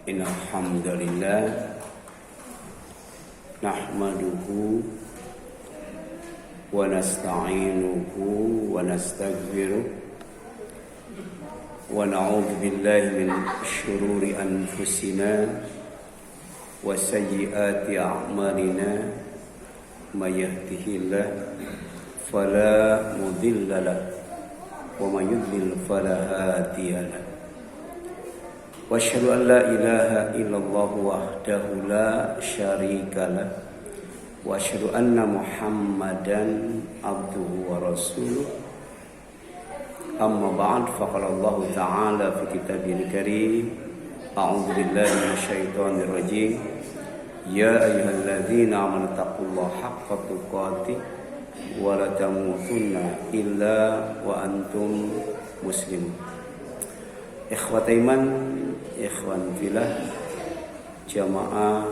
Innal hamdalillah nahmaduhu wa nasta'inuhu wa nastaghfiruh wa na'udzu billahi min shururi anfusina wa sayyiati a'malina may yahdihillahu fala mudilla lahu wa may yudlil fala hadiya lahu. Wa asyhadu an la ilaha illallah wahdahu la syarika lah wa asyhadu anna Muhammadan abduhu wa rasuluh. Amma ba'd, faqala Allah ta'ala fi kitabihil karim, a'udzu billahi minasyaitonir rajim. Ya ayyuhalladzina amanu taqullaha haqqa tuqatih wa la tamutunna illa wa antum muslimun. Ikhwat iman, ikhwan filah, jamaah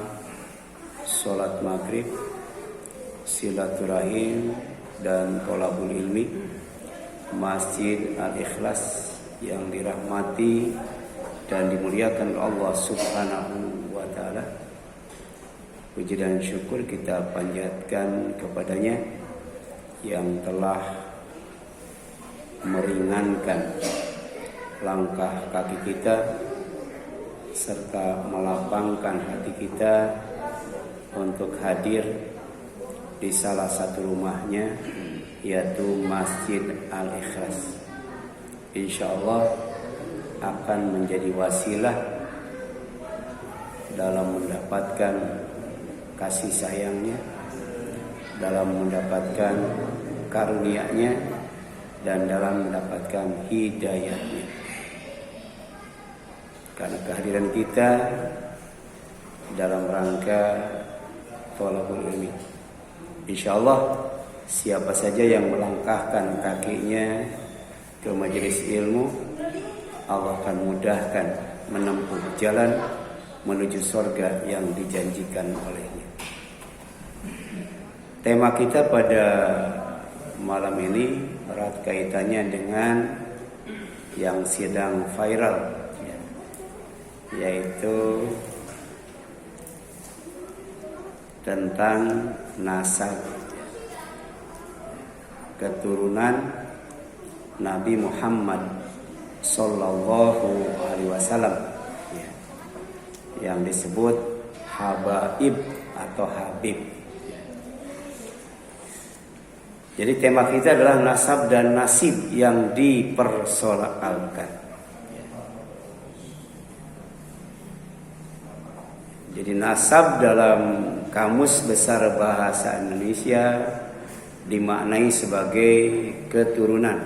salat maghrib, silaturahim dan thalabul ilmi Masjid Al-Ikhlas yang dirahmati dan dimuliakan Allah Subhanahu wa taala. Puji dan syukur kita panjatkan kepadanya yang telah meringankan langkah kaki kita serta melapangkan hati kita untuk hadir di salah satu rumahnya, yaitu Masjid Al-Ikhlas. Insyaallah akan menjadi wasilah dalam mendapatkan kasih sayangnya, dalam mendapatkan karunia-Nya, dan dalam mendapatkan hidayah-Nya. Karena kehadiran kita dalam rangka thalabul ilmi, insyaallah siapa saja yang melangkahkan kakinya ke majelis ilmu, Allah akan mudahkan menempuh jalan menuju surga yang dijanjikan olehnya. Tema kita pada malam ini erat kaitannya dengan yang sedang viral, yaitu tentang nasab keturunan Nabi Muhammad sallallahu alaihi wasallam, yang disebut habaib atau habib. Jadi tema kita adalah nasab dan nasib yang dipersoalkan. Jadi nasab dalam Kamus Besar Bahasa Indonesia dimaknai sebagai keturunan,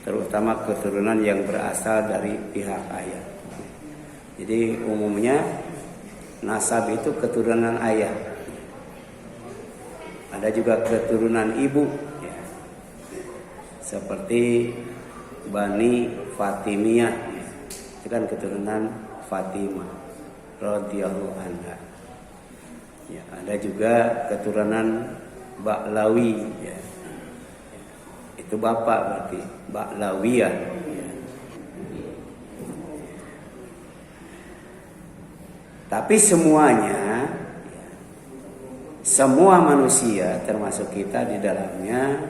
terutama keturunan yang berasal dari pihak ayah. Jadi umumnya nasab itu keturunan ayah. Ada juga keturunan ibu, ya. Seperti Bani Fatimiyah, itu kan keturunan Fatimah radhiyallahu anha. Ya, ada juga keturunan Ba'lawi, ya. Itu bapak berarti Ba'lawiyah, ya. Tapi semuanya, ya, semua manusia termasuk kita di dalamnya,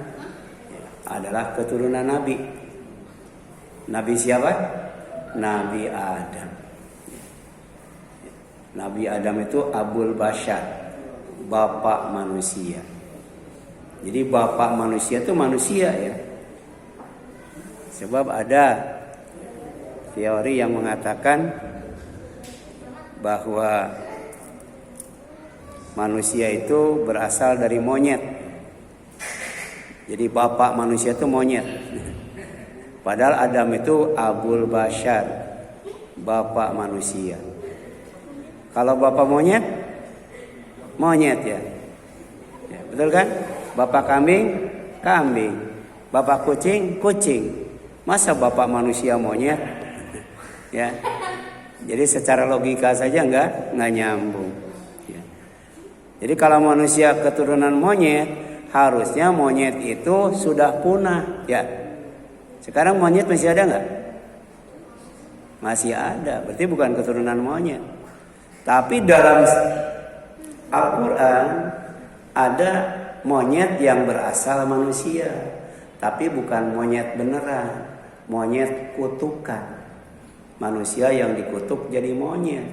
ya, adalah keturunan Nabi. Nabi siapa? Nabi Adam. Nabi Adam itu Abul Bashar, bapak manusia. Jadi bapak manusia itu manusia, ya. Sebab ada teori yang mengatakan bahwa manusia itu berasal dari monyet. Jadi bapak manusia itu monyet. Padahal Adam itu Abul Bashar, bapak manusia. Kalau bapak monyet, monyet, ya. Ya, betul kan? Bapak kambing, kambing. Bapak kucing, kucing. Masa bapak manusia monyet? Ya. Jadi secara logika saja enggak nyambung. Ya. Jadi kalau manusia keturunan monyet, harusnya monyet itu sudah punah, ya. Sekarang monyet masih ada enggak? Masih ada, berarti bukan keturunan monyet. Tapi dalam Al-Quran ada monyet yang berasal manusia, tapi bukan monyet beneran, monyet kutukan. Manusia yang dikutuk jadi monyet,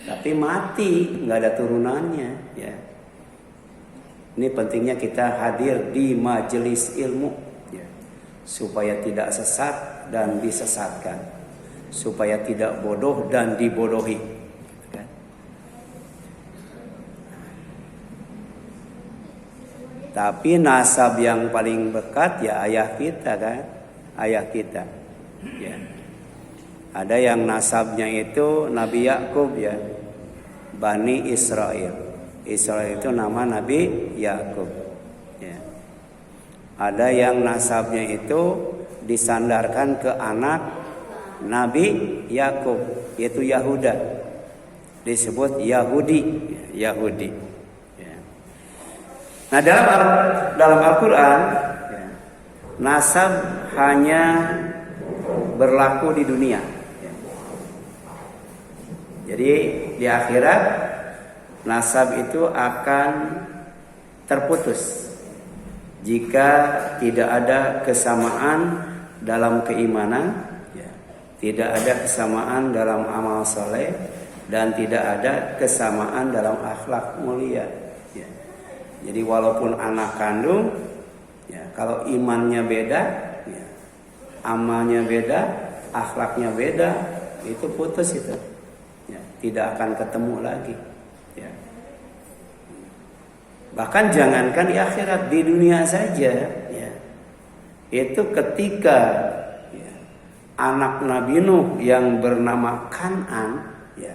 tapi mati, nggak ada turunannya. Ya. Ini pentingnya kita hadir di majelis ilmu, ya, supaya tidak sesat dan disesatkan. Supaya tidak bodoh dan dibodohi. Tapi nasab yang paling dekat ya ayah kita kan, ayah kita. Ya. Ada yang nasabnya itu Nabi Yakub ya, Bani Israel. Israel itu nama Nabi Yakub. Ya. Ada yang nasabnya itu disandarkan ke anak Nabi Yakub, yaitu Yahuda, disebut Yahudi, Yahudi. Ya. Nah dalam Al-Quran, ya, nasab hanya berlaku di dunia. Ya. Jadi di akhirat nasab itu akan terputus jika tidak ada kesamaan dalam keimanan. Tidak ada kesamaan dalam amal soleh dan tidak ada kesamaan dalam akhlak mulia. Ya. Jadi walaupun anak kandung, ya, kalau imannya beda, ya, amalnya beda, akhlaknya beda, itu putus itu. Ya, tidak akan ketemu lagi. Ya. Bahkan jangankan di akhirat, di dunia saja, ya, itu ketika anak Nabi Nuh yang bernama Kan'an ya,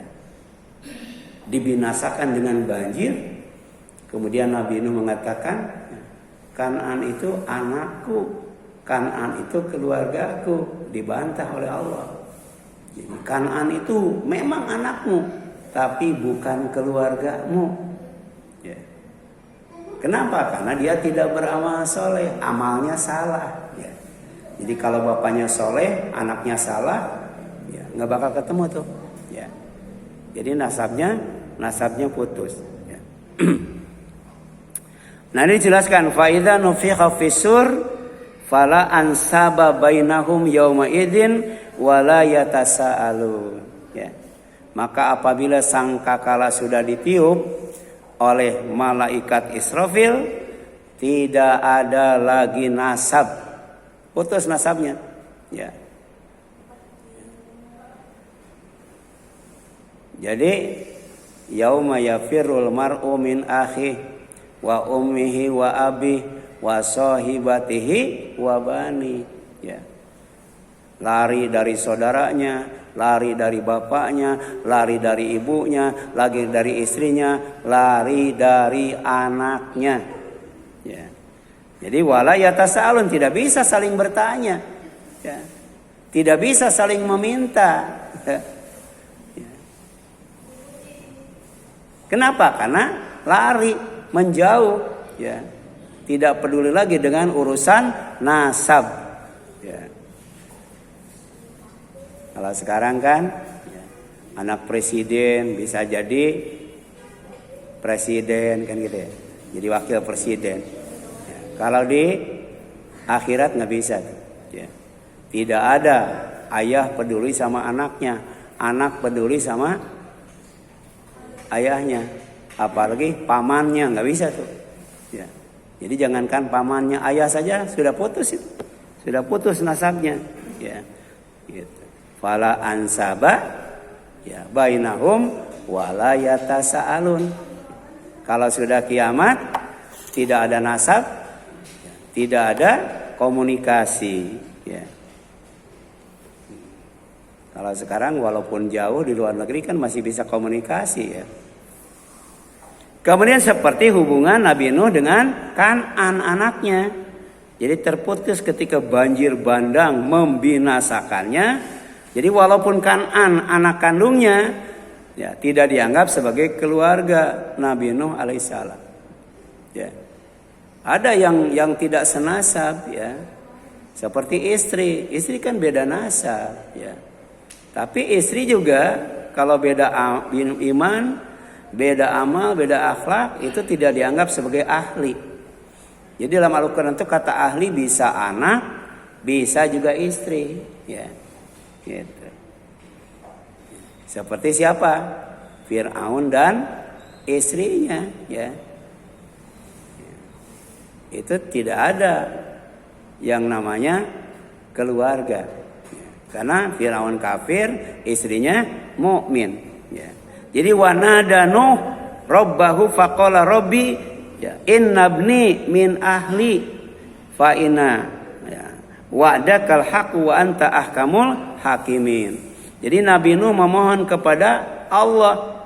dibinasakan dengan banjir. Kemudian Nabi Nuh mengatakan, Kan'an itu anakku, Kan'an itu keluargaku. Dibantah oleh Allah. Jadi Kan'an itu memang anakmu, tapi bukan keluargamu. Ya. Kenapa? Karena dia tidak beramal soleh, amalnya salah. Ya. Jadi kalau bapaknya soleh, anaknya salah, ya nggak bakal ketemu tuh. Ya. Jadi nasabnya putus. Ya. Nah ini dijelaskan, faida nufikha fisur, fala ansaba bainahum yauma idzin wala yatasaalun. Ya. Maka apabila sangkakala sudah ditiup oleh malaikat Israfil, tidak ada lagi nasab. Putus nasabnya, ya. Jadi yauma yafirul mar'u min akhi wa ummihi wa abi wa sahibatihi wa bani. Ya. Lari dari saudaranya, lari dari bapaknya, lari dari ibunya, lari dari istrinya, lari dari anaknya. Ya. Jadi wala yatasaalun, tidak bisa saling bertanya, ya. Tidak bisa saling meminta. Ya. Kenapa? Karena lari, menjauh, ya. Tidak peduli lagi dengan urusan nasab. Ya. Kalau sekarang kan, ya, anak presiden bisa jadi presiden kan gitu ya, jadi wakil presiden. Kalau di akhirat nggak bisa, ya. Tidak ada ayah peduli sama anaknya, anak peduli sama ayahnya, apalagi pamannya nggak bisa tuh. Ya. Jadi jangankan pamannya, ayah saja sudah putus itu, sudah putus nasabnya. Ya. Gitu. Fala ansaba, ya bainahum wala yatasaalun. Kalau sudah kiamat tidak ada nasab. Tidak ada komunikasi, ya. Kalau sekarang walaupun jauh di luar negeri kan masih bisa komunikasi, ya. Kemudian seperti hubungan Nabi Nuh dengan Kan'an anaknya. Jadi terputus ketika banjir bandang membinasakannya. Jadi walaupun Kan'an anak kandungnya, ya, tidak dianggap sebagai keluarga Nabi Nuh alaihissalam. Ya. Ada yang tidak senasab, ya. Seperti istri kan beda nasab, ya. Tapi istri juga kalau beda iman, beda amal, beda akhlak itu tidak dianggap sebagai ahli. Jadi dalam Al-Quran itu kata ahli bisa anak, bisa juga istri, ya. Gitu. Seperti siapa? Fir'aun dan istrinya, ya. Itu tidak ada yang namanya keluarga. Karena Fir'aun kafir, istrinya mukmin. Ya. Jadi wanada Nuh Rabbahu faqala Rabbi ya, inna ibni min ahli fa inna ya, wa'dakal haqq wa anta ahkamul hakimin. Jadi Nabi Nuh memohon kepada Allah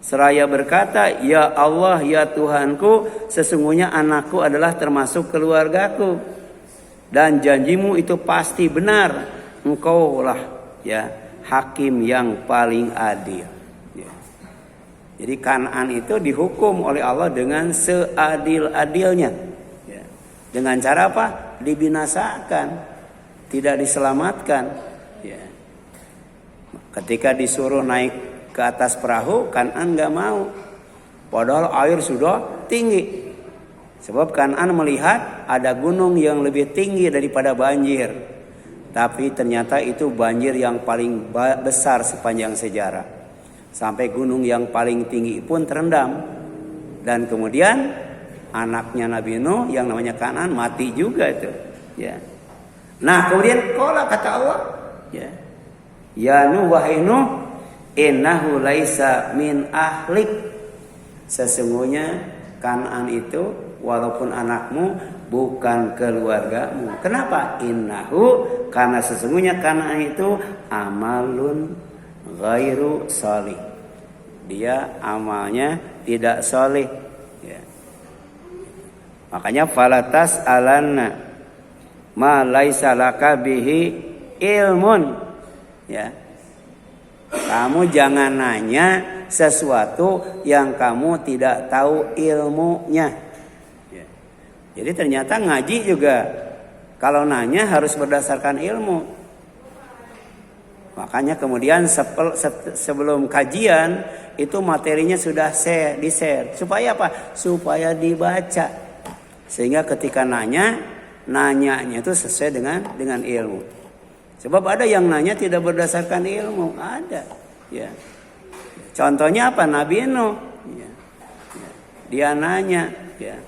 seraya berkata, ya Allah, ya Tuhanku, sesungguhnya anakku adalah termasuk keluargaku dan janjimu itu pasti benar. Engkaulah ya hakim yang paling adil. Ya. Jadi Kan'an itu dihukum oleh Allah dengan seadil-adilnya. Ya. Dengan cara apa? Dibinasakan, tidak diselamatkan. Ya. Ketika disuruh naik ke atas perahu, Kan'an nggak mau. Padahal air sudah tinggi. Sebab Kan'an melihat ada gunung yang lebih tinggi daripada banjir. Tapi ternyata itu banjir yang paling besar sepanjang sejarah. Sampai gunung yang paling tinggi pun terendam. Dan kemudian anaknya Nabi Nuh yang namanya Kan'an mati juga itu. Ya. Nah kemudian qala kata Allah. Ya. Ya Nuh wahai Nuh, innahu laisa min ahlik. Sesungguhnya Kan'an itu walaupun anakmu bukan keluargamu. Kenapa? Innahu, karena sesungguhnya Kan'an itu amalun ghairu sholih. Dia amalnya tidak sholih. Ya. Makanya falatas alanna ma laisa laka bihi ilmun. Ya. Kamu jangan nanya sesuatu yang kamu tidak tahu ilmunya. Jadi ternyata ngaji juga kalau nanya harus berdasarkan ilmu. Makanya kemudian sebelum kajian itu materinya sudah di-share. Supaya apa? Supaya dibaca. Sehingga ketika nanyanya itu sesuai dengan ilmu. Sebab ada yang nanya tidak berdasarkan ilmu, ada. Ya. Contohnya apa? Nabi Nuh. Ya. Ya. Dia nanya, ya.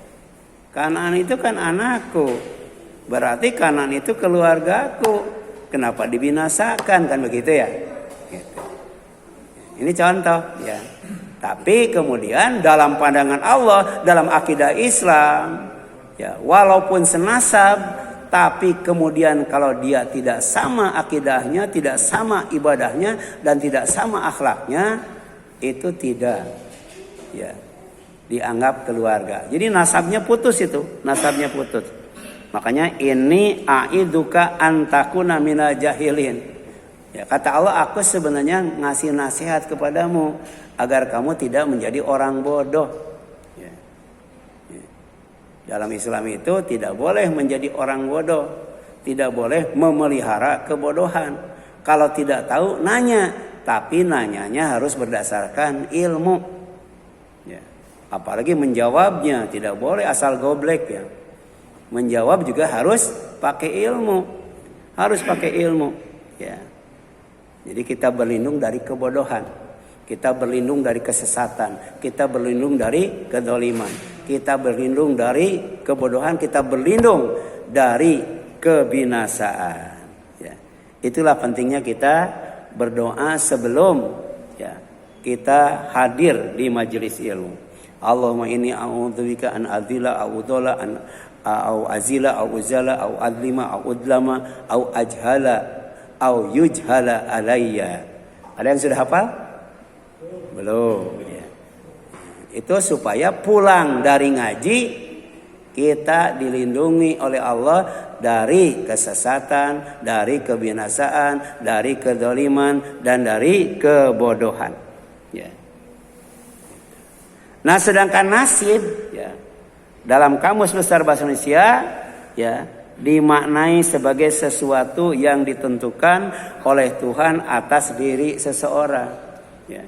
Kan'an itu kan anakku, berarti Kan'an itu keluargaku. Kenapa dibinasakan kan begitu ya? Gitu. Ini contoh ya. Tapi kemudian dalam pandangan Allah, dalam akidah Islam, ya walaupun senasab, tapi kemudian kalau dia tidak sama akidahnya, tidak sama ibadahnya, dan tidak sama akhlaknya, itu tidak ya dianggap keluarga. Jadi nasabnya putus itu, nasabnya putus. Makanya ini aiduka antakuna minal jahilin. Ya, kata Allah, aku sebenarnya ngasih nasihat kepadamu agar kamu tidak menjadi orang bodoh. Ya. Ya. Dalam Islam itu tidak boleh menjadi orang bodoh, tidak boleh memelihara kebodohan. Kalau tidak tahu nanya, tapi nanyanya harus berdasarkan ilmu. Apalagi menjawabnya tidak boleh asal goblek ya. Menjawab juga harus pakai ilmu. Harus pakai ilmu ya. Jadi kita berlindung dari kebodohan. Kita berlindung dari kesesatan. Kita berlindung dari kedzaliman. Kita berlindung dari kebodohan. Kita berlindung dari kebinasaan ya. Itulah pentingnya kita berdoa sebelum ya kita hadir di majelis ilmu. Allahumma inni a'udzubika an adzila au udhala an au azila au uzala au adlima au udlama au ajhala au yujhala alayya. Ada yang sudah hafal? Belum ya. Itu supaya pulang dari ngaji kita dilindungi oleh Allah dari kesesatan, dari kebinasaan, dari kedzaliman dan dari kebodohan ya. Nah sedangkan nasib ya, dalam Kamus Besar Bahasa Indonesia ya, dimaknai sebagai sesuatu yang ditentukan oleh Tuhan atas diri seseorang. Ya.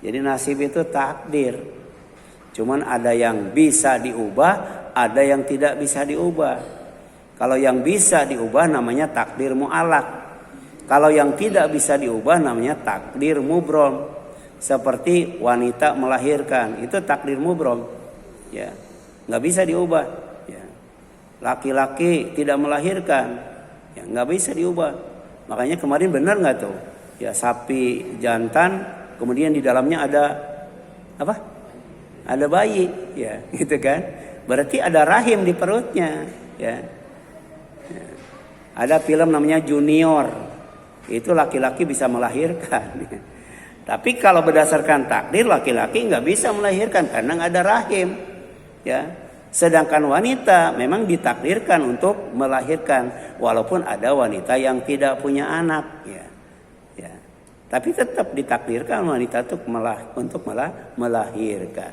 Jadi nasib itu takdir. Cuman ada yang bisa diubah, ada yang tidak bisa diubah. Kalau yang bisa diubah namanya takdir mu'allaq. Kalau yang tidak bisa diubah namanya takdir mubrom. Seperti wanita melahirkan, itu takdir mubrom. Ya, nggak bisa diubah. Ya. Laki-laki tidak melahirkan, ya nggak bisa diubah. Makanya kemarin benar nggak tuh? Ya sapi jantan, kemudian di dalamnya ada apa? Ada bayi, ya gitu kan? Berarti ada rahim di perutnya. Ya. Ya. Ada film namanya Junior. Itu laki-laki bisa melahirkan. Tapi kalau berdasarkan takdir laki-laki nggak bisa melahirkan karena nggak ada rahim. Ya, sedangkan wanita memang ditakdirkan untuk melahirkan walaupun ada wanita yang tidak punya anak. Ya, ya. Tapi tetap ditakdirkan wanita untuk melahirkan.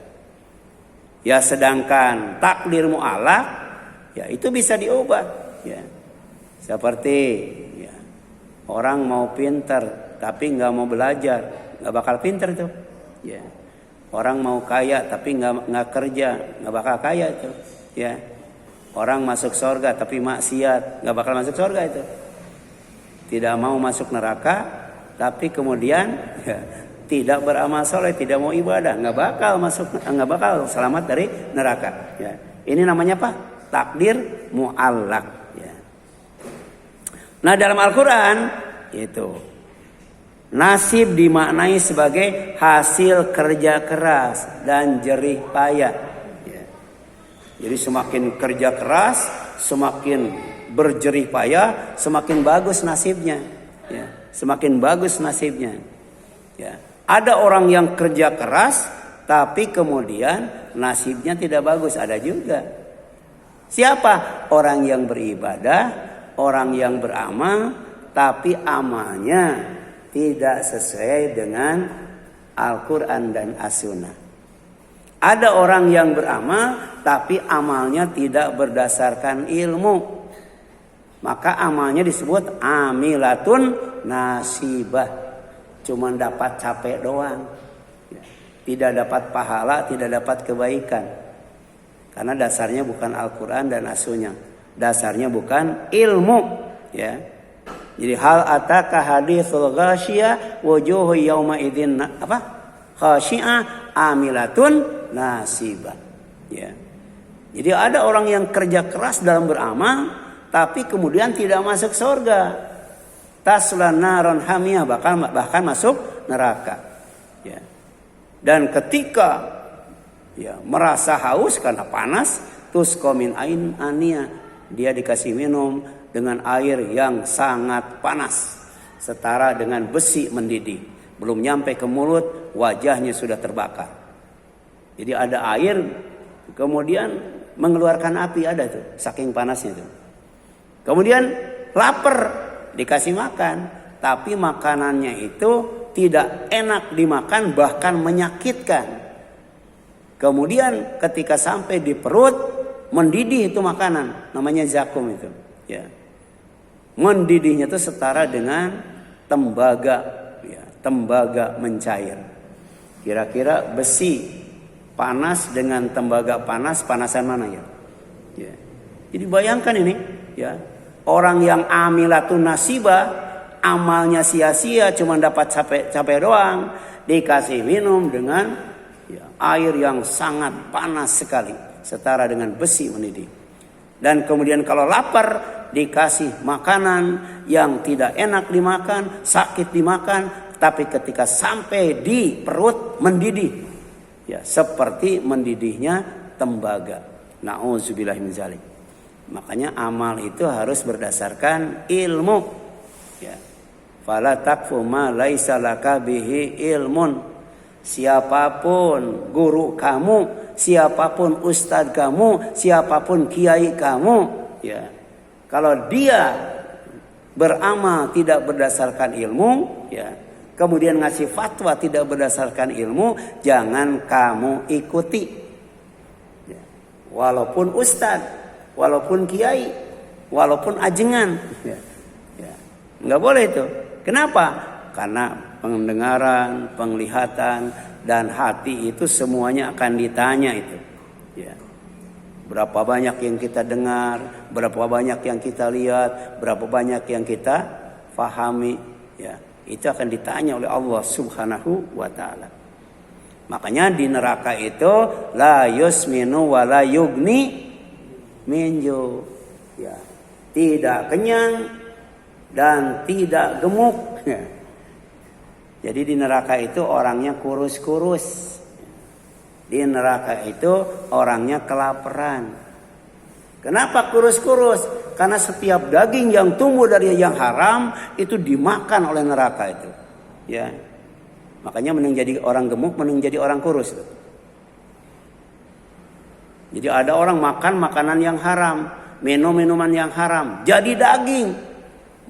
Ya, sedangkan takdir mu'allaq ya itu bisa diubah. Ya, seperti orang mau pinter tapi nggak mau belajar, nggak bakal pinter tuh. Ya. Orang mau kaya tapi nggak kerja, nggak bakal kaya itu. Ya. Orang masuk surga tapi maksiat, nggak bakal masuk surga itu. Tidak mau masuk neraka tapi kemudian ya, tidak beramal soleh, tidak mau ibadah, nggak bakal selamat dari neraka. Ya. Ini namanya apa? Takdir mu'allaq. Nah dalam Al-Quran itu nasib dimaknai sebagai hasil kerja keras dan jerih payah. Ya. Jadi semakin kerja keras, semakin berjerih payah, semakin bagus nasibnya. Ya. Semakin bagus nasibnya. Ya. Ada orang yang kerja keras, tapi kemudian nasibnya tidak bagus. Ada juga. Siapa? Orang yang beribadah, orang yang beramal tapi amalnya tidak sesuai dengan Al-Quran dan As-Sunnah. Ada orang yang beramal tapi amalnya tidak berdasarkan ilmu. Maka amalnya disebut amilatun nasibah. Cuman dapat capek doang. Tidak dapat pahala, tidak dapat kebaikan. Karena dasarnya bukan Al-Quran dan As-Sunnah. Dasarnya bukan ilmu, ya. Jadi hal ataka haditsul ghasyiyah wujuhu yauma idzin apa? Khashi'ah amilatun nasibah. Ya. Jadi ada orang yang kerja keras dalam beramal tapi kemudian tidak masuk surga. Taslan naron hamiyah bahkan masuk neraka. Ya. Dan ketika ya merasa haus karena panas, tusqa min ain aniyah, dia dikasih minum dengan air yang sangat panas, setara dengan besi mendidih. Belum nyampe ke mulut, wajahnya sudah terbakar. Jadi ada air, kemudian mengeluarkan api, ada tuh, saking panasnya tuh. Kemudian lapar, dikasih makan, tapi makanannya itu tidak enak dimakan, bahkan menyakitkan. Kemudian ketika sampai di perut, mendidih itu makanan, namanya zakum itu. Ya. Mendidihnya itu setara dengan tembaga, ya, tembaga mencair. Kira-kira besi panas dengan tembaga panas, panasan mana ya? Ya. Jadi bayangkan ini, ya, orang yang amilatun nasibah, amalnya sia-sia, cuma dapat capek doang, dikasih minum dengan ya, air yang sangat panas sekali. Setara dengan besi mendidih. Dan kemudian kalau lapar dikasih makanan yang tidak enak dimakan, sakit dimakan, tapi ketika sampai di perut mendidih. Ya, seperti mendidihnya tembaga. Nauzubillah min dzalik. Makanya amal itu harus berdasarkan ilmu. Ya. Fala taqfu ma laisa laka bihi ilmun. Siapapun guru kamu, siapapun ustadz kamu, siapapun kiai kamu, ya, kalau dia beramal tidak berdasarkan ilmu, ya, kemudian ngasih fatwa tidak berdasarkan ilmu, jangan kamu ikuti. Ya. Walaupun ustadz, walaupun kiai, walaupun ajengan. Ya. Nggak boleh itu. Kenapa? Karena pendengaran, penglihatan, dan hati itu semuanya akan ditanya itu. Ya. Berapa banyak yang kita dengar, berapa banyak yang kita lihat, berapa banyak yang kita fahami. Ya. Itu akan ditanya oleh Allah Subhanahu wa ta'ala. Makanya di neraka itu la yusminu wa la yugni minju. Ya. Tidak kenyang dan tidak gemuk. Ya. Jadi di neraka itu orangnya kurus-kurus. Di neraka itu orangnya kelaparan. Kenapa kurus-kurus? Karena setiap daging yang tumbuh dari yang haram itu dimakan oleh neraka itu. Ya. Makanya mending jadi orang gemuk, mending jadi orang kurus. Jadi ada orang makan makanan yang haram, minum minuman yang haram, jadi daging.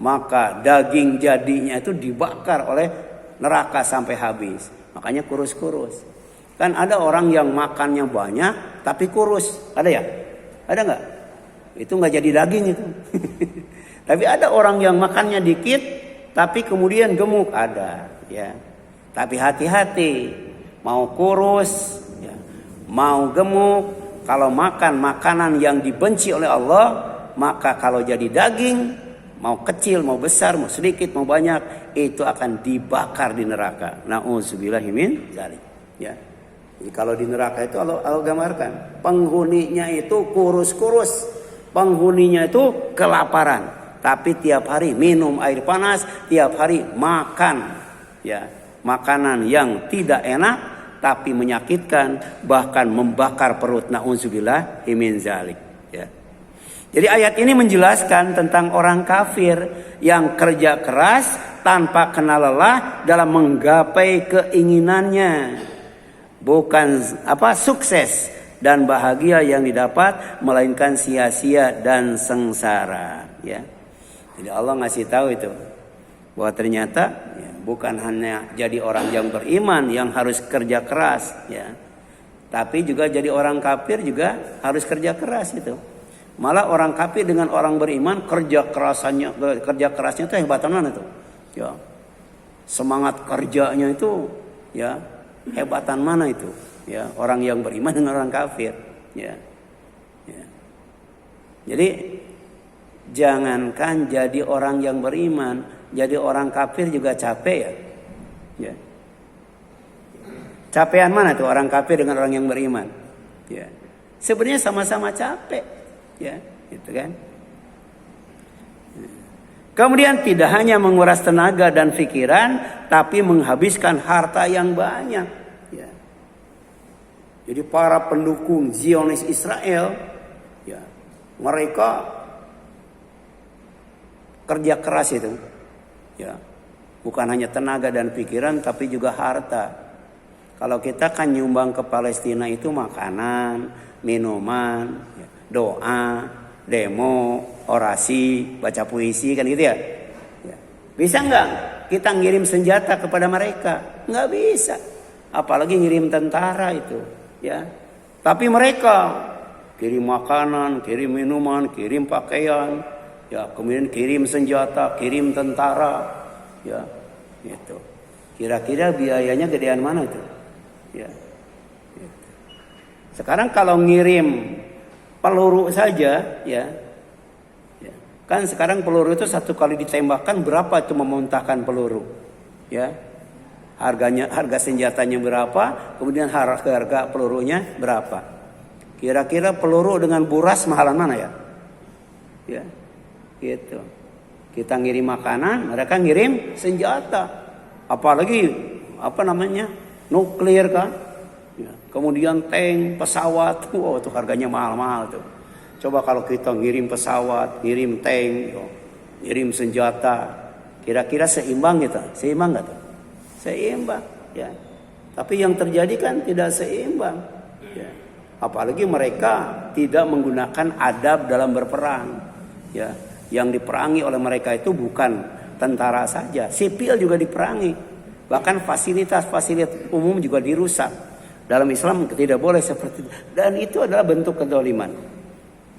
Maka daging jadinya itu dibakar oleh neraka sampai habis. Makanya kurus-kurus. Kan ada orang yang makannya banyak tapi kurus. Ada ya? Ada nggak? Itu nggak jadi daging itu. Tapi ada orang yang makannya dikit tapi kemudian gemuk. Ada. Ya. Tapi hati-hati. Mau kurus, ya. Mau gemuk. Kalau makan makanan yang dibenci oleh Allah, maka kalau jadi daging, mau kecil, mau besar, mau sedikit, mau banyak, itu akan dibakar di neraka. Na'udzubillahi min dzalik. Ya. Jadi kalau di neraka itu Allah gambarkan, penghuninya itu kurus-kurus, penghuninya itu kelaparan, tapi tiap hari minum air panas, tiap hari makan, ya, makanan yang tidak enak tapi menyakitkan, bahkan membakar perut. Na'udzubillahi min dzalik. Ya. Jadi ayat ini menjelaskan tentang orang kafir yang kerja keras tanpa kenal lelah dalam menggapai keinginannya. Bukan sukses dan bahagia yang didapat, melainkan sia-sia dan sengsara. Ya. Jadi Allah ngasih tahu itu bahwa ternyata ya, bukan hanya jadi orang yang beriman yang harus kerja keras, ya, tapi juga jadi orang kafir juga harus kerja keras itu. Malah orang kafir dengan orang beriman kerja kerasnya itu hebatan mana tuh? Ya. Semangat kerjanya itu ya hebatan mana itu? Ya, orang yang beriman dengan orang kafir, ya. Ya. Jadi jangankan jadi orang yang beriman, jadi orang kafir juga capek ya. Ya. Capean mana tuh orang kafir dengan orang yang beriman? Ya. Sebenarnya sama-sama capek. Ya, gitu kan. Kemudian tidak hanya menguras tenaga dan pikiran, tapi menghabiskan harta yang banyak. Ya. Jadi para pendukung Zionis Israel, ya, mereka kerja keras itu. Ya. Bukan hanya tenaga dan pikiran, tapi juga harta. Kalau kita kan nyumbang ke Palestina itu makanan, minuman, ya, doa, demo, orasi, baca puisi, kan gitu ya. Ya. Bisa nggak kita ngirim senjata kepada mereka? Nggak bisa. Apalagi ngirim tentara itu, ya. Tapi mereka kirim makanan, kirim minuman, kirim pakaian, ya, kemudian kirim senjata, kirim tentara, ya, gitu. Kira-kira biayanya gedean mana itu? Ya. Gitu. Sekarang kalau ngirim peluru saja, ya. Kan sekarang peluru itu satu kali ditembakkan berapa itu memuntahkan peluru, ya. Harga senjatanya berapa, kemudian harga pelurunya berapa. Kira-kira peluru dengan buras mahalan mana ya? Ya, gitu. Kita ngirim makanan, mereka ngirim senjata. Apalagi nuklir kan. Ya. Kemudian tank, pesawat, wow, itu harganya mahal-mahal tuh. Coba kalau kita ngirim pesawat, ngirim tank, ngirim senjata, kira-kira seimbang gitu? Seimbang nggak tuh? Seimbang, ya. Tapi yang terjadi kan tidak seimbang. Ya. Apalagi mereka tidak menggunakan adab dalam berperang. Ya. Yang diperangi oleh mereka itu bukan tentara saja, sipil juga diperangi. Bahkan fasilitas-fasilitas umum juga dirusak. Dalam Islam tidak boleh seperti itu. Dan itu adalah bentuk kezaliman.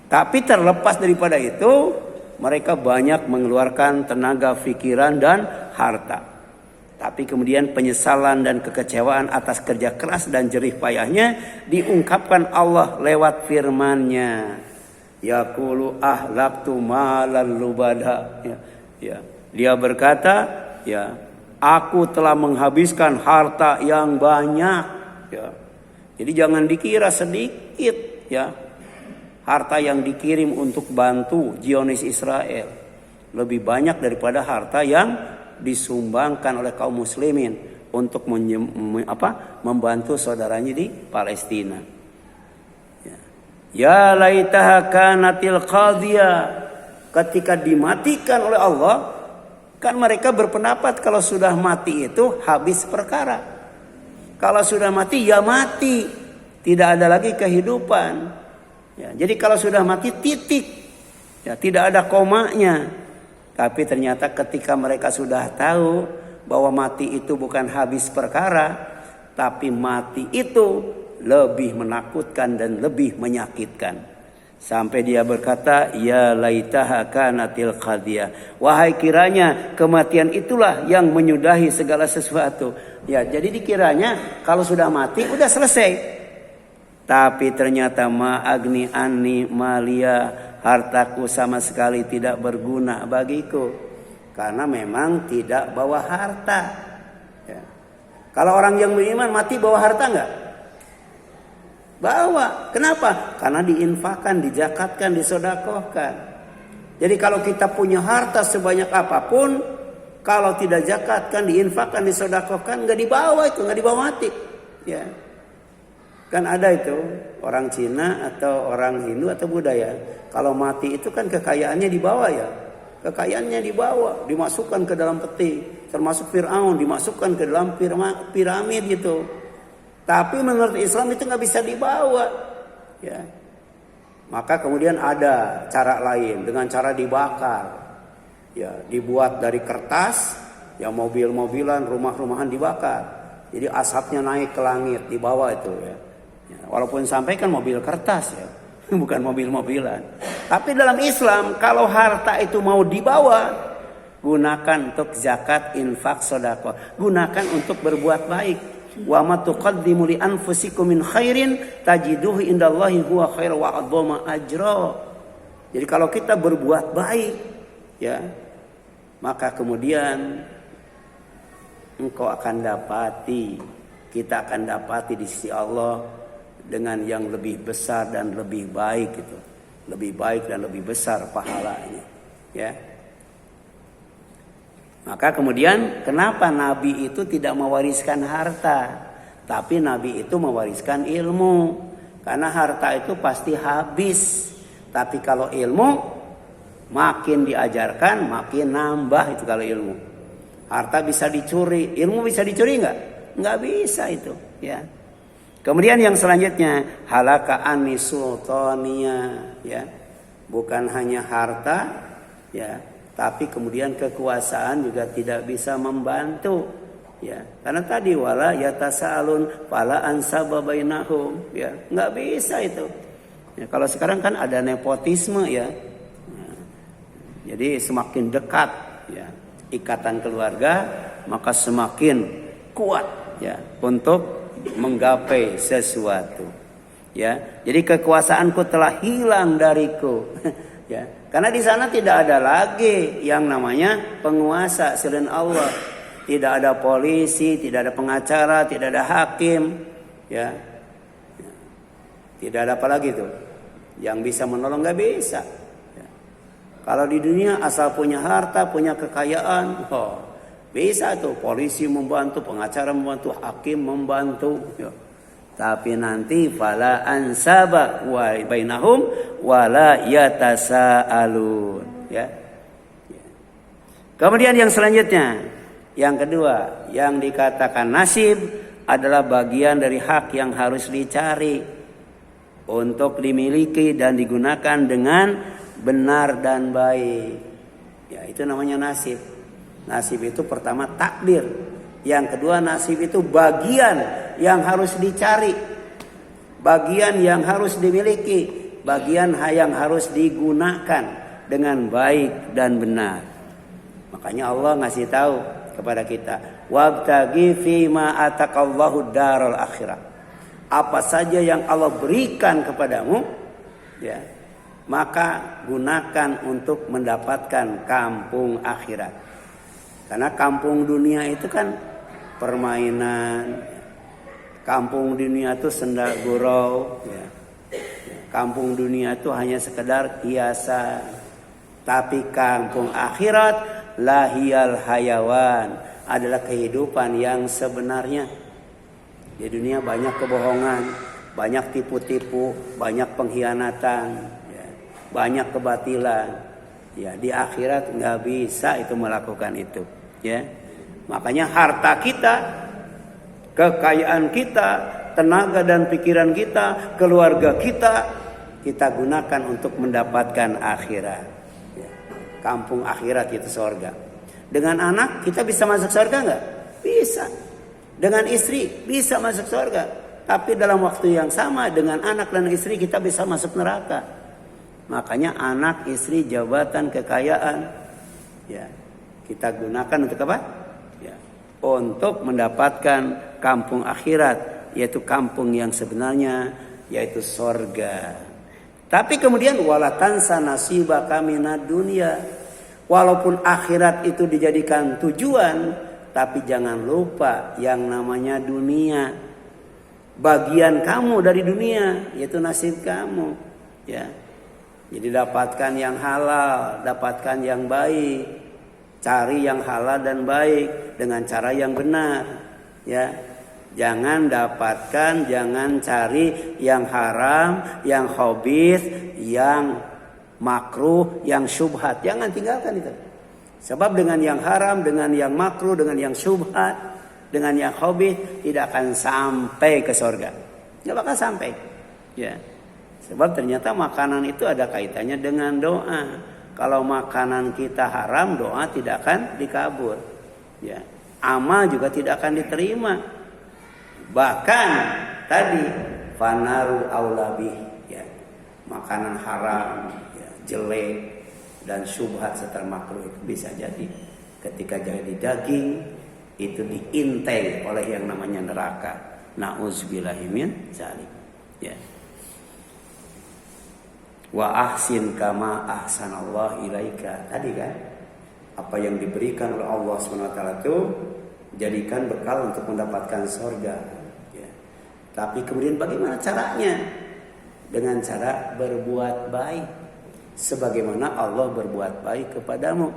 Tapi terlepas daripada itu, mereka banyak mengeluarkan tenaga, pikiran dan harta. Tapi kemudian penyesalan dan kekecewaan atas kerja keras dan jerih payahnya diungkapkan Allah lewat firman-Nya. Yaqulu ahlaktu malan lubada. Ya. Dia berkata, ya, aku telah menghabiskan harta yang banyak. Ya. Jadi jangan dikira sedikit, ya. Harta yang dikirim untuk bantu Zionis Israel lebih banyak daripada harta yang disumbangkan oleh kaum muslimin untuk membantu saudaranya di Palestina. Ya laitaha kanatil qadhiyah, ketika dimatikan oleh Allah, kan mereka berpendapat kalau sudah mati itu habis perkara. Kalau sudah mati ya mati, tidak ada lagi kehidupan. Ya, jadi kalau sudah mati titik, ya, tidak ada komanya. Tapi ternyata ketika mereka sudah tahu bahwa mati itu bukan habis perkara, tapi mati itu lebih menakutkan dan lebih menyakitkan. Sampai dia berkata, ya laitaha kanatil qadhiyah. Wahai kiranya kematian itulah yang menyudahi segala sesuatu. Ya, jadi dikiranya kalau sudah mati udah selesai. Tapi ternyata ma'agni anni malia, hartaku sama sekali tidak berguna bagiku. Karena memang tidak bawa harta. Ya. Kalau orang yang beriman mati bawa harta enggak? Bawa. Kenapa? Karena diinfakkan, dijakatkan, disodakohkan. Jadi kalau kita punya harta sebanyak apapun, kalau tidak zakatkan, diinfakkan, disodakohkan, enggak dibawa itu, enggak dibawa mati. Ya. Kan ada itu orang Cina atau orang Hindu atau Buddha. Kalau mati itu kan kekayaannya dibawa ya. Kekayaannya dibawa, dimasukkan ke dalam peti. Termasuk Fir'aun dimasukkan ke dalam piramid gitu. Tapi menurut Islam itu nggak bisa dibawa. Ya. Maka kemudian ada cara lain dengan cara dibakar. Ya, dibuat dari kertas, ya mobil-mobilan, rumah-rumahan dibakar. Jadi asapnya naik ke langit di bawah itu ya. Ya, walaupun sampai kan mobil kertas ya, bukan mobil-mobilan. Tapi dalam Islam kalau harta itu mau dibawa, gunakan untuk zakat, infak, sedekah. Gunakan untuk berbuat baik. Wa ma tuqaddimu li anfusikum min khairin tajiduhu indallahi huwa khairu wa a'dhama ajra. Jadi kalau kita berbuat baik, ya, maka kemudian engkau akan dapati, kita akan dapati di sisi Allah dengan yang lebih besar dan lebih baik itu. Lebih baik dan lebih besar pahalanya. Ya. Maka kemudian kenapa Nabi itu tidak mewariskan harta, tapi Nabi itu mewariskan ilmu. Karena harta itu pasti habis. Tapi kalau ilmu makin diajarkan makin nambah itu kalau ilmu. Harta bisa dicuri, ilmu bisa dicuri enggak? Enggak bisa itu, ya. Kemudian yang selanjutnya halaka anni sultania, ya. Bukan hanya harta, ya, tapi kemudian kekuasaan juga tidak bisa membantu, ya. Karena tadi wala yatasaalun fala ansaba bainahum, ya. Enggak bisa itu. Ya, kalau sekarang kan ada nepotisme, ya. Jadi semakin dekat, ya, ikatan keluarga, maka semakin kuat, ya, untuk menggapai sesuatu, ya. Jadi kekuasaanku telah hilang dariku, ya. Karena di sana tidak ada lagi yang namanya penguasa selain Allah. Tidak ada polisi, tidak ada pengacara, tidak ada hakim, ya. Tidak ada apa lagi tuh yang bisa menolong, nggak bisa. Ya. Kalau di dunia asal punya harta, punya kekayaan, bisa tuh polisi membantu, pengacara membantu, hakim membantu. Ya. Tapi nanti fala ansaba wa bainahum wala yatasaalun. Ya. Kemudian yang selanjutnya, yang kedua, yang dikatakan nasib adalah bagian dari hak yang harus dicari untuk dimiliki dan digunakan dengan benar dan baik. Ya, itu namanya nasib. Nasib itu pertama takdir. Yang kedua nasib itu bagian yang harus dicari. Bagian yang harus dimiliki. Bagian yang harus digunakan dengan baik dan benar. Makanya Allah ngasih tahu kepada kita, wabtaghi fima atakallahu daral akhirah. Apa saja yang Allah berikan kepadamu, ya, maka gunakan untuk mendapatkan kampung akhirat. Karena kampung dunia itu kan permainan, kampung dunia itu senda gurau, ya. Kampung dunia itu hanya sekedar hiasan. Tapi kampung akhirat lahiyal hayawan, adalah kehidupan yang sebenarnya. Di dunia banyak kebohongan, banyak tipu-tipu, banyak pengkhianatan, ya, banyak kebatilan. Ya, di akhirat nggak bisa itu melakukan itu. Ya, makanya harta kita, kekayaan kita, tenaga dan pikiran kita, keluarga kita gunakan untuk mendapatkan akhirat. Ya, kampung akhirat itu surga. Dengan anak kita bisa masuk surga nggak? Bisa. Dengan istri bisa masuk surga. Tapi dalam waktu yang sama dengan anak dan istri kita bisa masuk neraka. Makanya anak, istri, jabatan, kekayaan, ya, kita gunakan untuk apa? Ya, untuk mendapatkan kampung akhirat, yaitu kampung yang sebenarnya, yaitu surga. Tapi kemudian walatansa nasibaka minad dunya. Walaupun akhirat itu dijadikan tujuan, tapi jangan lupa yang namanya dunia. Bagian kamu dari dunia, yaitu nasib kamu. Ya. Jadi dapatkan yang halal, dapatkan yang baik. Cari yang halal dan baik dengan cara yang benar. Ya. Jangan dapatkan, jangan cari yang haram, yang khabith, yang makruh, yang syubhat. Jangan tinggalkan itu. Sebab dengan yang haram, dengan yang makruh, dengan yang syubhat, dengan yang khabith tidak akan sampai ke surga. Tidak bakal sampai. Ya. Sebab ternyata makanan itu ada kaitannya dengan doa. Kalau makanan kita haram, doa tidak akan dikabul. Ya. Amal juga tidak akan diterima. Bahkan tadi fanaru aulabih, ya. Makanan haram, ya, jelek dan syubhat serta makruh itu bisa jadi ketika jadi daging itu diintai oleh yang namanya neraka. Nauzubillahi min dzalik. Ya. Wa ahsin kama ahsanallahu ilaika. Tadi kan apa yang diberikan oleh Allah SWT itu jadikan bekal untuk mendapatkan surga. Ya. Tapi kemudian bagaimana caranya? Dengan cara berbuat baik. Sebagaimana Allah berbuat baik kepadamu.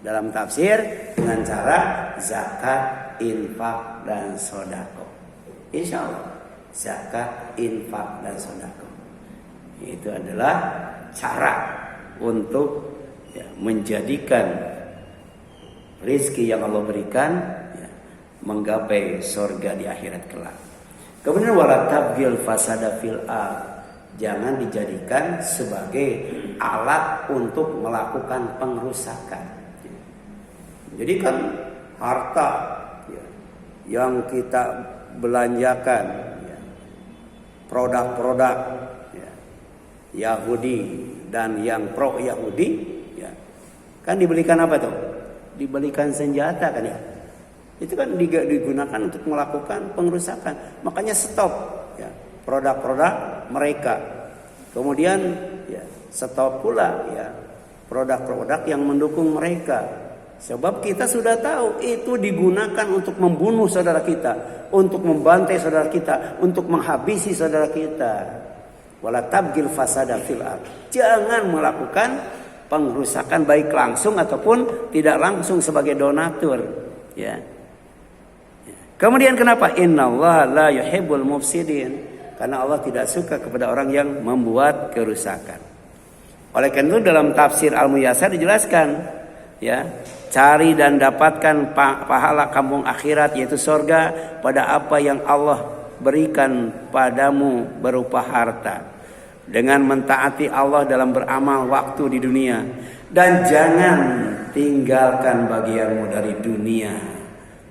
Dalam tafsir dengan cara zakat, infak, dan sodako. Insya Allah zakat, infak, dan sodako. Itu adalah cara untuk, ya, menjadikan rizki yang Allah berikan, ya, menggapai surga di akhirat kelak. Kemudian wala tabghil fasada fil ardh. Jangan dijadikan sebagai alat untuk melakukan pengrusakan. Jadi kan harta, ya, yang kita belanjakan, ya, produk-produk, ya, Yahudi dan yang pro Yahudi, ya, kan dibelikan apa tuh? Dibelikan senjata kan ya. Itu kan digunakan untuk melakukan pengrusakan. Makanya stop, ya, produk-produk mereka. Kemudian, ya, stop pula, ya, produk-produk yang mendukung mereka. Sebab kita sudah tahu itu digunakan untuk membunuh saudara kita, untuk membantai saudara kita, untuk menghabisi saudara kita. Wala tabghil fasada fil ardh. Jangan melakukan pengrusakan baik langsung ataupun tidak langsung sebagai donatur, ya. Kemudian kenapa? Innallaha la yuhibbul mufsidin. Karena Allah tidak suka kepada orang yang membuat kerusakan. Oleh karena itu dalam tafsir Al-Muyassar dijelaskan, ya, cari dan dapatkan pahala kampung akhirat yaitu surga pada apa yang Allah berikan padamu berupa harta. Dengan mentaati Allah dalam beramal waktu di dunia. Dan jangan tinggalkan bagianmu dari dunia.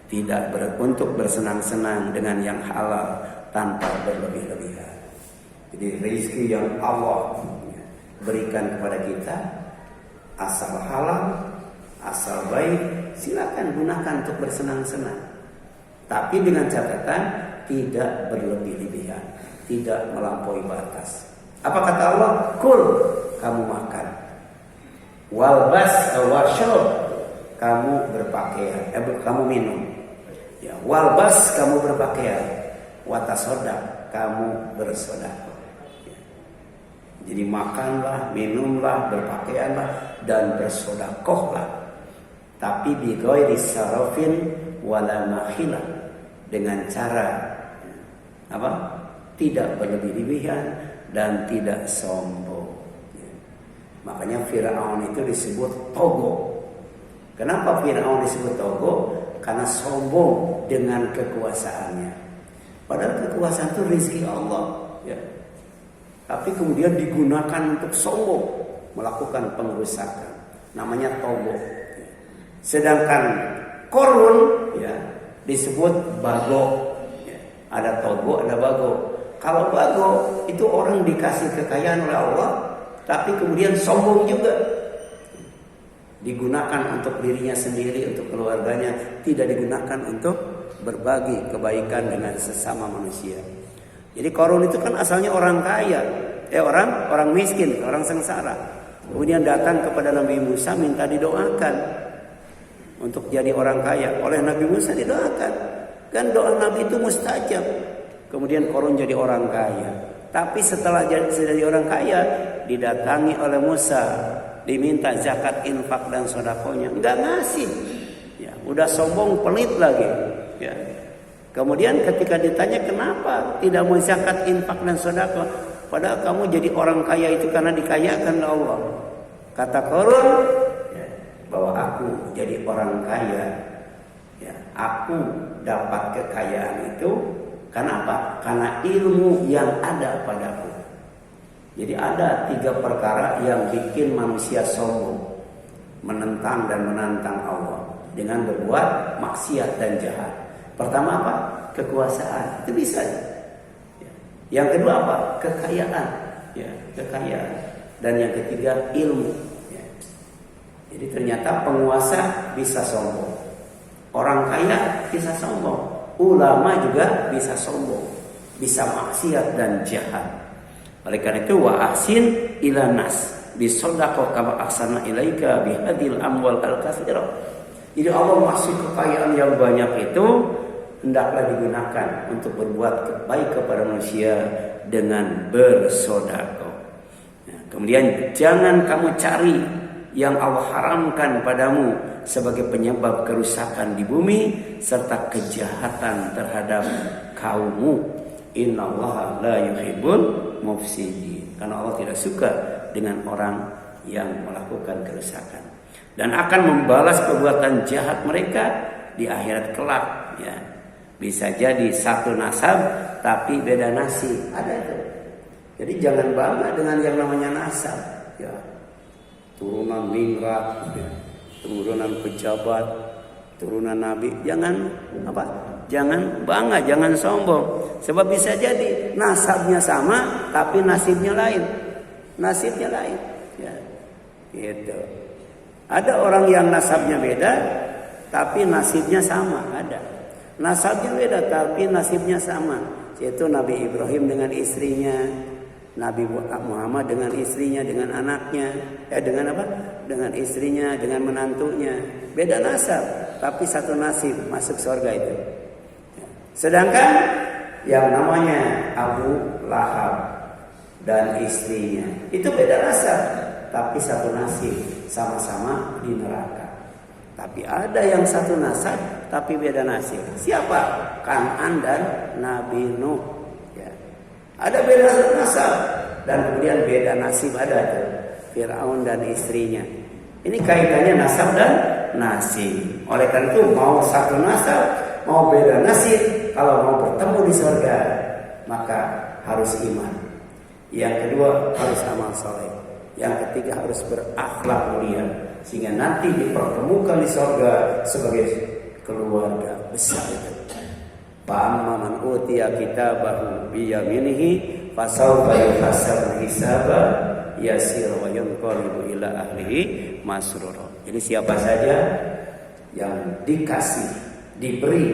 Tidak untuk bersenang-senang dengan yang halal tanpa berlebih-lebihan. Jadi rezeki yang Allah berikan kepada kita asal halal, asal baik, silakan gunakan untuk bersenang-senang. Tapi dengan catatan tidak berlebih-lebihan, tidak melampaui batas. Apa kata Allah? Kul, kamu makan. Walbas, washrab, kamu berpakaian, kamu minum. Ya, walbas, kamu berpakaian. Watasodak, kamu bersedekah. Ya. Jadi makanlah, minumlah, berpakaianlah, dan bersedekahlah. Tapi bighairi sarafin wala makhilah, dengan cara apa? Tidak berlebih-lebihan dan tidak sombong. Ya. Makanya Firaun itu disebut togo. Kenapa Firaun disebut togo? Karena sombong dengan kekuasaannya. Padahal kekuasaan itu rezeki Allah, ya. Tapi kemudian digunakan untuk sombong, melakukan pengerusakan. Namanya togo. Ya. Sedangkan Korun, ya, disebut bago. Ya. Ada togo, ada bago. Kalau bago itu orang dikasih kekayaan oleh Allah, tapi kemudian sombong juga. Digunakan untuk dirinya sendiri, untuk keluarganya, tidak digunakan untuk berbagi kebaikan dengan sesama manusia. Jadi Korun itu kan asalnya orang kaya, orang miskin, orang sengsara. Kemudian datang kepada Nabi Musa minta didoakan untuk jadi orang kaya. Oleh Nabi Musa didoakan. Kan doa Nabi itu mustajab. Kemudian Korun jadi orang kaya. Tapi setelah jadi orang kaya, didatangi oleh Musa, diminta zakat, infak dan sedekahnya, enggak ngasih. Ya, udah sombong, pelit lagi. Ya. Kemudian ketika ditanya kenapa tidak mau zakat, infak dan sedekah, padahal kamu jadi orang kaya itu karena dikayakan oleh Allah. Kata Korun, ya, bahwa aku jadi orang kaya, ya, aku dapat kekayaan itu karena apa? Karena ilmu yang ada padaku. Jadi ada 3 perkara yang bikin manusia sombong, menentang dan menantang Allah dengan berbuat maksiat dan jahat. Pertama apa? Kekuasaan. Itu bisa. Ya. Yang kedua apa? Kekayaan. Ya, kekayaan. Dan yang ketiga ilmu. Ya. Jadi ternyata penguasa bisa sombong. Orang kaya bisa sombong. Ulama juga bisa sombong. Bisa maksiat dan jahat. Oleh karena itu wa ahsin ila nas bisadaqah kama ahsana ilaika bihadil amwal al-katsirah. Jadi Allah masih kekayaan yang banyak itu hendaklah digunakan untuk berbuat baik kepada manusia dengan bersedekah. Nah, kemudian jangan kamu cari yang Allah haramkan padamu sebagai penyebab kerusakan di bumi serta kejahatan terhadap kaummu. Innallaha la yuhibbul mufsidin. Karena Allah tidak suka dengan orang yang melakukan kerusakan dan akan membalas perbuatan jahat mereka di akhirat kelak, ya. Bisa jadi satu nasab tapi beda nasib, ada itu. Jadi jangan bangga dengan yang namanya nasab, ya. Turunan mingrat, ya. Turunan pejabat, turunan nabi, jangan apa? Jangan bangga, jangan sombong. Sebab bisa jadi nasabnya sama tapi nasibnya lain. Nasibnya lain, ya. Gitu. Ada orang yang nasabnya beda tapi nasibnya sama, ada. Nasabnya beda tapi nasibnya sama. Yaitu Nabi Ibrahim dengan istrinya, Nabi Muhammad dengan istrinya, dengan anaknya, dengan apa? Dengan istrinya, dengan menantunya. Beda nasab tapi satu nasib, masuk surga itu. Sedangkan yang namanya Abu Lahab dan istrinya itu beda nasab tapi satu nasib, sama-sama di neraka. Tapi ada yang satu nasab tapi beda nasib. Siapa? Kan'an dan Nabi Nuh, ya. Ada beda nasab dan kemudian beda nasib, ada itu Firaun dan istrinya. Ini kaitannya nasab dan nasib. Oleh karena itu mau satu nasab, mau beda nasib, kalau mau bertemu di surga maka harus iman. Yang kedua harus amal saleh. Yang ketiga harus berakhlak mulia sehingga nanti dipertemukan di surga sebagai keluarga besar itu. Fa'amma man utiya kitabahu biyaminihi fasawfa yuhasabu hisaba yasir wa yanqalibu ila ahlihi masruro. Jadi siapa saja yang diberi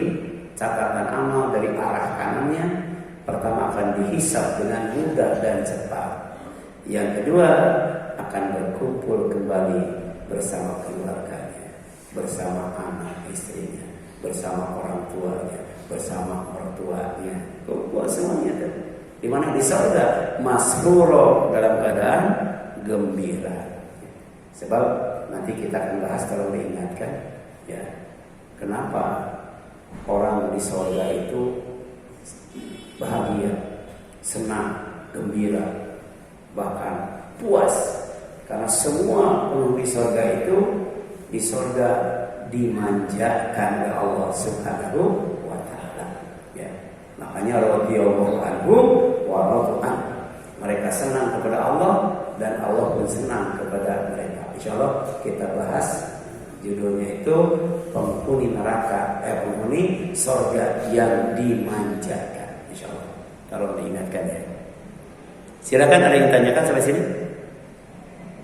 catatan amal dari arah kanannya, pertama akan dihisab dengan mudah dan cepat. Yang kedua akan berkumpul kembali bersama keluarganya, bersama anak istrinya, bersama orang tuanya, bersama mertuanya, kumpul semuanya tuh. Di mana di surga masruro, dalam keadaan gembira. Sebab nanti kita akan bahas kalau diingatkan, ya, kenapa orang di surga itu bahagia, senang, gembira, bahkan puas, karena semua penghuni surga itu di surga dimanjakan oleh Allah Subhanahu wa taala. Ya. Makanya radhiyallahu anhu wa radu an. Mereka senang kepada Allah dan Allah pun senang kepada mereka. Insyaallah kita bahas judulnya itu penghuni neraka, penghuni surga yang dimanjakan. Insyaallah kalau diingatkan ya. Silakan, ada yang tanyakan sampai sini?